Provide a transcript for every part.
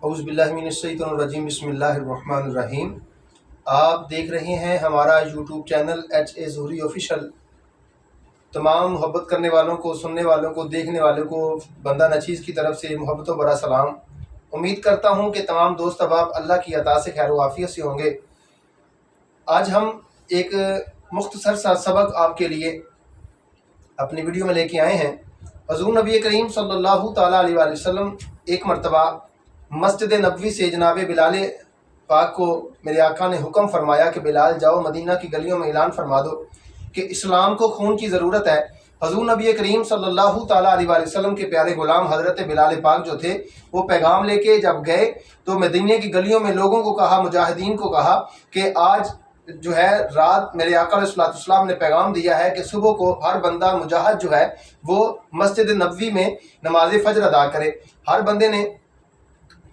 اعوذ باللہ من الشیطان الرجیم، بسم اللہ الرحمن الرحیم۔ آپ دیکھ رہے ہیں ہمارا یوٹیوب چینل HA ظہوری آفیشل۔ تمام محبت کرنے والوں کو، سننے والوں کو، دیکھنے والوں کو بندہ نچیز کی طرف سے محبت و برا سلام۔ امید کرتا ہوں کہ تمام دوست احباب اللہ کی عطا سے خیر و عافیت سے ہوں گے۔ آج ہم ایک مختصر سا سبق آپ کے لیے اپنی ویڈیو میں لے کے آئے ہیں۔ حضور نبی کریم صلی اللہ تعالیٰ علیہ وآلہ وسلم ایک مرتبہ مسجد نبوی سے جناب بلال پاک کو میرے آقا نے حکم فرمایا کہ بلال جاؤ مدینہ کی گلیوں میں اعلان فرما دو کہ اسلام کو خون کی ضرورت ہے۔ حضور نبی کریم صلی اللہ تعالیٰ علیہ وآلہ وسلم کے پیارے غلام حضرت بلال پاک جو تھے وہ پیغام لے کے جب گئے تو مدینہ کی گلیوں میں لوگوں کو کہا، مجاہدین کو کہا کہ آج جو ہے رات میرے آقا علیہ السلام نے پیغام دیا ہے کہ صبح کو ہر بندہ مجاہد جو ہے وہ مسجد نبوی میں نماز فجر ادا کرے۔ ہر بندے نے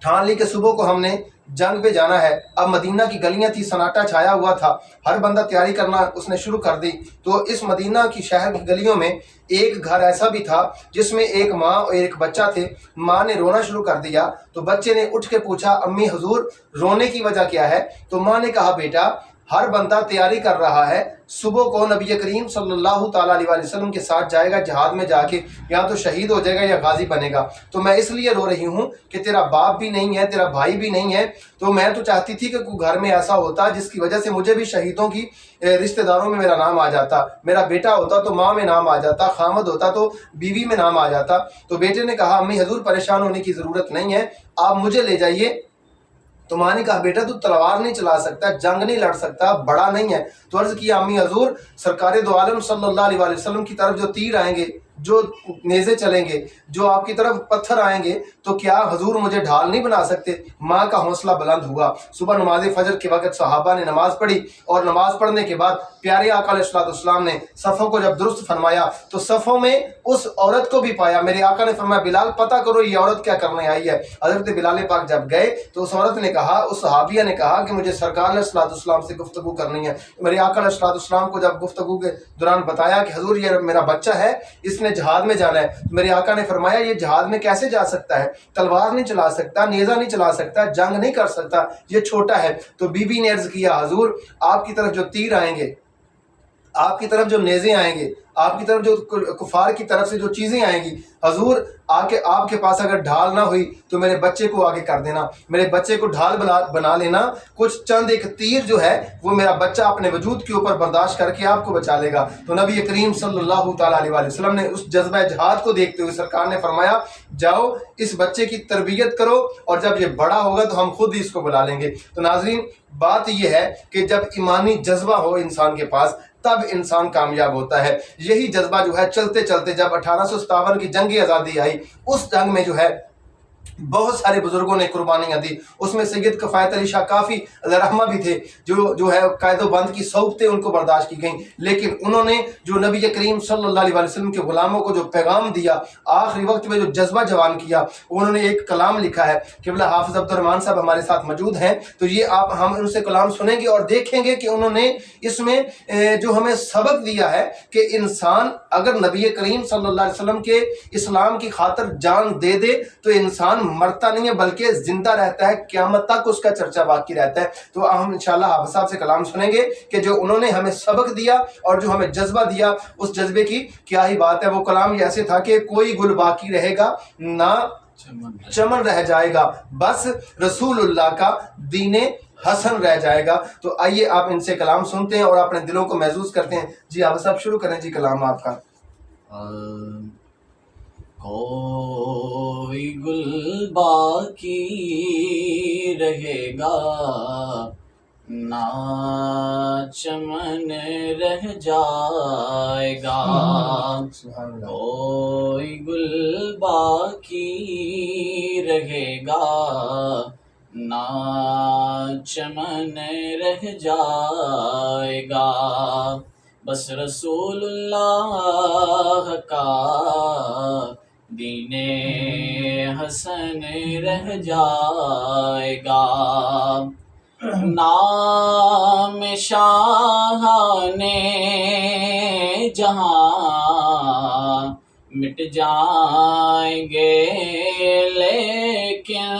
ٹھان لی کہ صبح کو ہم نے جنگ پہ جانا ہے۔ اب مدینہ کی گلیاں تھی، سناٹا چھایا ہوا تھا، ہر بندہ تیاری کرنا اس نے شروع کر دی۔ تو اس مدینہ کی شہر کی گلیوں میں ایک گھر ایسا بھی تھا جس میں ایک ماں اور ایک بچہ تھے۔ ماں نے رونا شروع کر دیا تو بچے نے اٹھ کے پوچھا، امی حضور رونے کی وجہ کیا ہے؟ تو ماں نے کہا، بیٹا ہر بندہ تیاری کر رہا ہے، صبح کو نبی کریم صلی اللہ تعالیٰ علیہ وآلہ وسلم کے ساتھ جائے گا جہاد میں، جا کے یا تو شہید ہو جائے گا یا غازی بنے گا۔ تو میں اس لیے رو رہی ہوں کہ تیرا باپ بھی نہیں ہے، تیرا بھائی بھی نہیں ہے، تو میں تو چاہتی تھی کہ کوئی گھر میں ایسا ہوتا جس کی وجہ سے مجھے بھی شہیدوں کی رشتہ داروں میں میرا نام آ جاتا، میرا بیٹا ہوتا تو ماں میں نام آ جاتا، خامد ہوتا تو بیوی میں نام آ جاتا۔ تو بیٹے نے کہا، امی حضور پریشان ہونے کی ضرورت نہیں ہے، آپ مجھے لے جائیے۔ تو ماں نے کہا، بیٹا تو تلوار نہیں چلا سکتا، جنگ نہیں لڑ سکتا، بڑا نہیں ہے۔ تو عرض کیا، امی حضور سرکار دو عالم صلی اللہ علیہ وآلہ وسلم کی طرف جو تیر آئیں گے، جو نیزے چلیں گے، جو آپ کی طرف پتھر آئیں گے، تو کیا حضور مجھے ڈھال نہیں بنا سکتے؟ ماں کا حوصلہ بلند ہوا۔ صبح نماز فجر کے وقت صحابہ نے نماز پڑھی اور نماز پڑھنے کے بعد پیارے آقا علیہ السلام نے صفوں کو جب درست فرمایا تو صفوں میں اس عورت کو بھی پایا۔ میرے آقا نے فرمایا، بلال پتہ کرو یہ عورت کیا کرنے آئی ہے۔ حضرت بلال پاک جب گئے تو اس عورت نے کہا، اس صحابیہ نے کہا کہ مجھے سرکار علیہ السلام سے گفتگو کرنی ہے۔ میرے آقا علیہ السلام کو جب گفتگو کے دوران بتایا کہ حضور یہ میرا بچہ ہے، اس نے جہاد میں جانا ہے، میرے آقا نے فرمایا یہ جہاد میں کیسے جا سکتا ہے؟ تلوار نہیں چلا سکتا، نیزہ نہیں چلا سکتا، جنگ نہیں کر سکتا، یہ چھوٹا ہے۔ تو بی بی نے عرض کیا، حضور آپ کی طرف جو تیر آئیں گے، آپ کی طرف جو نیزے آئیں گے، آپ کی طرف جو کفار کی طرف سے جو چیزیں آئیں گی، حضور آپ کے پاس اگر ڈھال نہ ہوئی تو میرے بچے کو آگے کر دینا، میرے بچے کو ڈھال بنا لینا، کچھ چند ایک تیر جو ہے وہ میرا بچہ اپنے وجود کے اوپر برداشت کر کے آپ کو بچا لے گا۔ تو نبی کریم صلی اللہ تعالیٰ علیہ وآلہ وسلم نے اس جذبہ جہاد کو دیکھتے ہوئے سرکار نے فرمایا، جاؤ اس بچے کی تربیت کرو اور جب یہ بڑا ہوگا تو ہم خود ہی اس کو بلا لیں گے۔ تو ناظرین بات یہ ہے کہ جب ایمانی جذبہ ہو انسان کے پاس تب انسان کامیاب ہوتا ہے۔ یہی جذبہ جو ہے چلتے چلتے جب 1857 کی جنگ آزادی آئی، اس جنگ میں جو ہے بہت سارے بزرگوں نے قربانیاں دی۔ اس میں سید کفایت علی شاہ کافی علیہ رحمہ بھی تھے، جو ہے قید و بند کی صعوبتیں ان کو برداشت کی گئیں، لیکن انہوں نے جو نبی کریم صلی اللہ علیہ وسلم کے غلاموں کو جو پیغام دیا، آخری وقت میں جو جذبہ جوان کیا، انہوں نے ایک کلام لکھا ہے۔ قبلہ حافظ عبد الرحمن صاحب ہمارے ساتھ موجود ہیں، تو یہ ہم ان سے کلام سنیں گے اور دیکھیں گے کہ انہوں نے اس میں جو ہمیں سبق دیا ہے کہ انسان اگر نبی کریم صلی اللہ علیہ وسلم کے اسلام کی خاطر جان دے دے تو انسان مرتا نہیں ہے بلکہ زندہ رہتا ہے، قیامت تک اس کا چرچا باقی رہتا ہے۔ تو ہم انشاءاللہ حافظ صاحب سے کلام سنیں گے کہ جو انہوں نے ہمیں سبق دیا اور جو ہمیں جذبہ دیا، اس جذبے کی کیا ہی بات ہے۔ وہ کلام یہ ایسے تھا کہ کوئی گل باقی رہے گا نہ چمن رہ جائے گا، بس رسول اللہ کا دین حسن رہ جائے گا۔ تو آئیے آپ ان سے کلام سنتے ہیں اور اپنے دلوں کو محظوظ کرتے ہیں۔ جی حافظ صاحب شروع کریں جی کلام آپ کا۔ کوئی گل باقی رہے گا نہ چمن رہ جائے گا، کوئی گل باقی رہے گا نہ چمن رہ جائے گا، بس رسول اللہ کا دین حسن رہ جائے گا، نام شاہ نے جہاں مٹ جائیں گے لیکن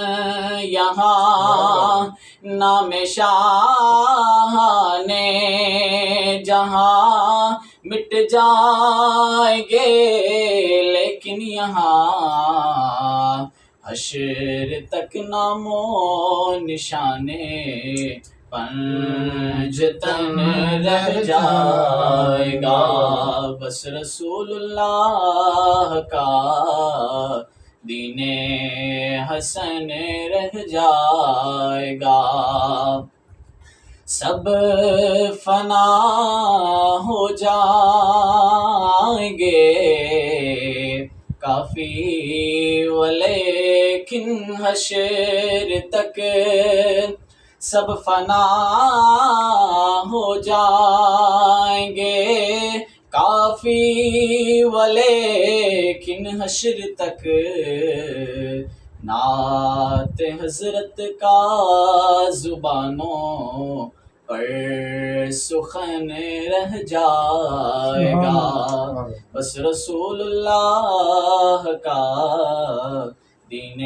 یہاں نام شاہ نے جہاں مٹ جائیں گے لیکن یہاں حشر تک نام و نشانے پنجتن رہ جائے گا، بس رسول اللہ کا دین حسن رہ جائے گا۔ سب فنا ہو جائیں گے کافی ولیکن حشر تک سب فنا ہو جائیں گے کافی ولیکن حشر تک نعت حضرت کا زبانوں پر سخن رہ جائے گا، بس رسول اللہ کا دین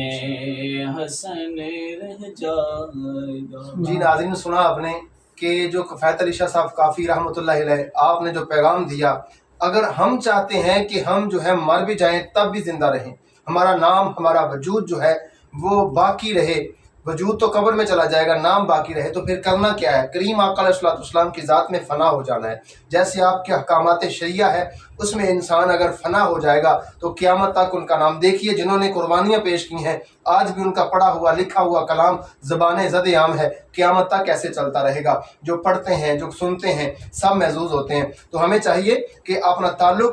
حسن رہ جائے گا۔ جی ناظرین، سنا آپ نے کہ جو کفایت علی شاہ صاحب کافی رحمۃ اللہ علیہ آپ نے جو پیغام دیا، اگر ہم چاہتے ہیں کہ ہم جو ہے مر بھی جائیں تب بھی زندہ رہیں، ہمارا نام ہمارا وجود جو ہے وہ باقی رہے، وجود تو قبر میں چلا جائے گا، نام باقی رہے، تو پھر کرنا کیا ہے؟ کریم آقا علیہ الصلوۃ والسلام کی ذات میں فنا ہو جانا ہے۔ جیسے آپ کے احکامات شریعہ ہے اس میں انسان اگر فنا ہو جائے گا تو قیامت تک ان کا نام، دیکھیے جنہوں نے قربانیاں پیش کی ہیں آج بھی ان کا پڑھا ہوا لکھا ہوا کلام زبان زد عام ہے، قیامت تک کیسے چلتا رہے گا؟ جو پڑھتے ہیں جو سنتے ہیں سب محظوظ ہوتے ہیں۔ تو ہمیں چاہیے کہ اپنا تعلق،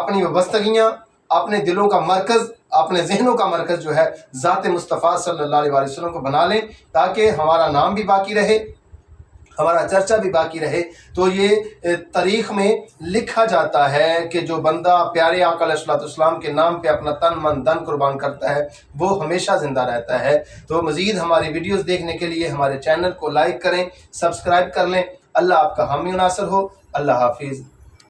اپنی وابستگیاں، اپنے دلوں کا مرکز، اپنے ذہنوں کا مرکز جو ہے ذات مصطفیٰ صلی اللہ علیہ وسلم کو بنا لیں، تاکہ ہمارا نام بھی باقی رہے، ہمارا چرچا بھی باقی رہے۔ تو یہ تاریخ میں لکھا جاتا ہے کہ جو بندہ پیارے آقا علیہ الصلوۃ والسلام کے نام پہ اپنا تن من دن قربان کرتا ہے وہ ہمیشہ زندہ رہتا ہے۔ تو مزید ہماری ویڈیوز دیکھنے کے لیے ہمارے چینل کو لائک کریں، سبسکرائب کر لیں۔ اللہ آپ کا حامی و ناصر ہو۔ اللہ حافظ۔